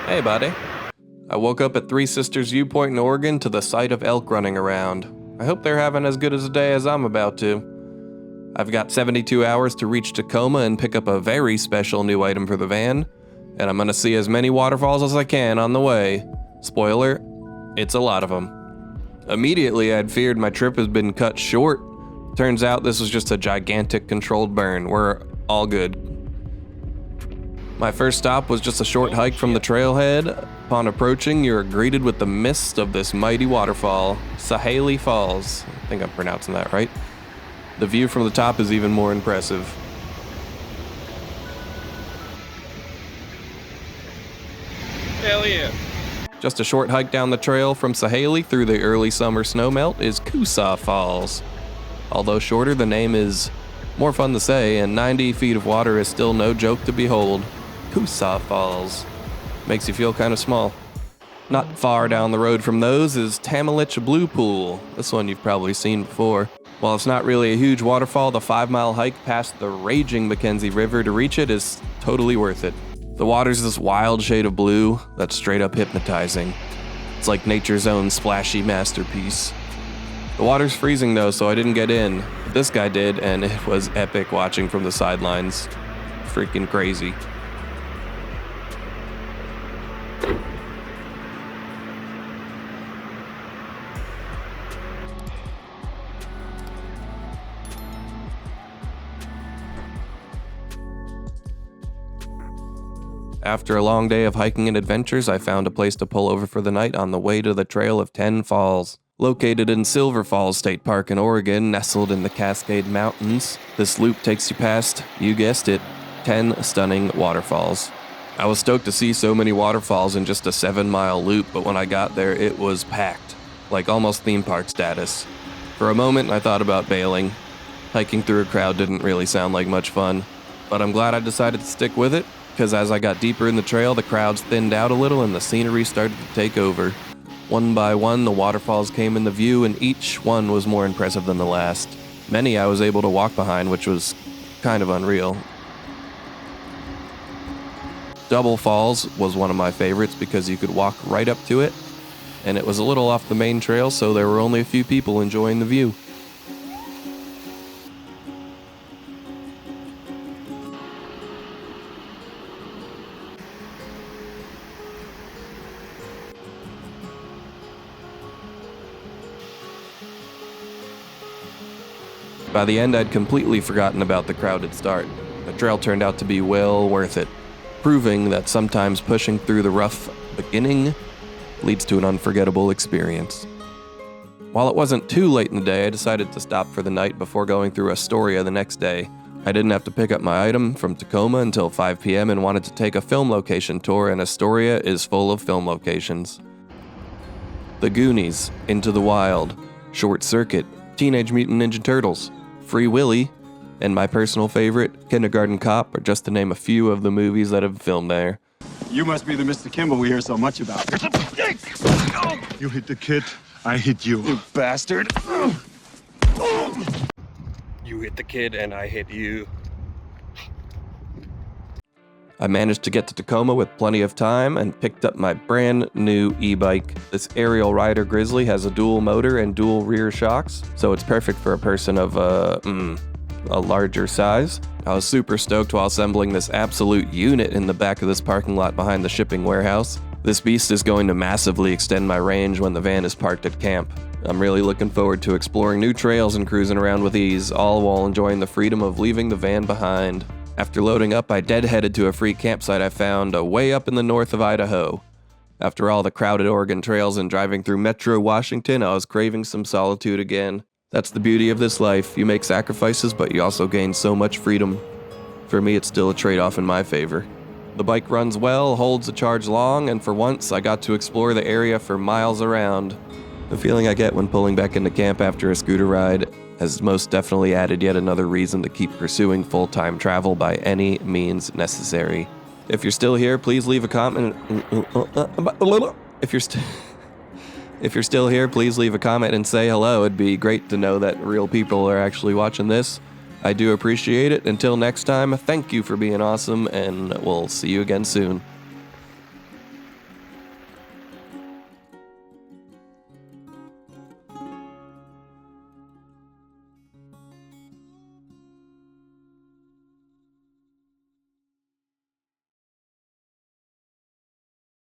Hey, buddy. I woke up at Three Sisters Viewpoint in Oregon to the sight of elk running around. I hope they're having as good as a day as I'm about to. I've got 72 hours to reach Tacoma and pick up a very special new item for the van, and I'm gonna see as many waterfalls as I can on the way. Spoiler, it's a lot of them. Immediately, I'd feared my trip has been cut short. Turns out this was just a gigantic controlled burn. We're all good. My first stop was just a short hike from the trailhead. Upon approaching, you're greeted with the mist of this mighty waterfall, Sahaley Falls. I think I'm pronouncing that right. The view from the top is even more impressive. Hell yeah. Just a short hike down the trail from Sahaley through the early summer snowmelt is Coosaw Falls. Although shorter, the name is more fun to say, and 90 feet of water is still no joke to behold. Coosaw Falls. Makes you feel kind of small. Not far down the road from those is Tamalich Blue Pool. This one you've probably seen before. While it's not really a huge waterfall, the 5-mile hike past the raging Mackenzie River to reach it is totally worth it. The water's this wild shade of blue that's straight up hypnotizing. It's like nature's own splashy masterpiece. The water's freezing though, so I didn't get in. But this guy did, and it was epic watching from the sidelines. Freaking crazy. After a long day of hiking and adventures, I found a place to pull over for the night on the way to the Trail of 10 Falls. Located in Silver Falls State Park in Oregon, nestled in the Cascade Mountains, this loop takes you past, you guessed it, 10 stunning waterfalls. I was stoked to see so many waterfalls in just a 7-mile loop, but when I got there, it was packed, like almost theme park status. For a moment, I thought about bailing. Hiking through a crowd didn't really sound like much fun, but I'm glad I decided to stick with it, because as I got deeper in the trail, the crowds thinned out a little and the scenery started to take over. One by one, the waterfalls came into view, and each one was more impressive than the last. Many I was able to walk behind, which was kind of unreal. Double Falls was one of my favorites because you could walk right up to it, and it was a little off the main trail, so there were only a few people enjoying the view. By the end, I'd completely forgotten about the crowded start. The trail turned out to be well worth it, proving that sometimes pushing through the rough beginning leads to an unforgettable experience. While it wasn't too late in the day, I decided to stop for the night before going through Astoria the next day. I didn't have to pick up my item from Tacoma until 5 p.m. and wanted to take a film location tour, and Astoria is full of film locations. The Goonies, Into the Wild, Short Circuit, Teenage Mutant Ninja Turtles, Free Willy, and my personal favorite, Kindergarten Cop, are just to name a few of the movies that have filmed there. You must be the Mr. Kimball we hear so much about. You hit the kid, I hit you. You bastard. You hit the kid and I hit you. I managed to get to Tacoma with plenty of time and picked up my brand new e-bike. This Aerial Rider Grizzly has a dual motor and dual rear shocks, so it's perfect for a person of a larger size. I was super stoked while assembling this absolute unit in the back of this parking lot behind the shipping warehouse. This beast is going to massively extend my range when the van is parked at camp. I'm really looking forward to exploring new trails and cruising around with ease, all while enjoying the freedom of leaving the van behind. After loading up, I dead-headed to a free campsite I found way up in the north of Idaho. After all the crowded Oregon trails and driving through Metro Washington, I was craving some solitude again. That's the beauty of this life. You make sacrifices, but you also gain so much freedom. For me, it's still a trade-off in my favor. The bike runs well, holds a charge long, and for once, I got to explore the area for miles around. The feeling I get when pulling back into camp after a scooter ride has most definitely added yet another reason to keep pursuing full-time travel by any means necessary. If you're still here, please leave a comment. If you're still here, please leave a comment and say hello. It'd be great to know that real people are actually watching this. I do appreciate it. Until next time, thank you for being awesome, and we'll see you again soon.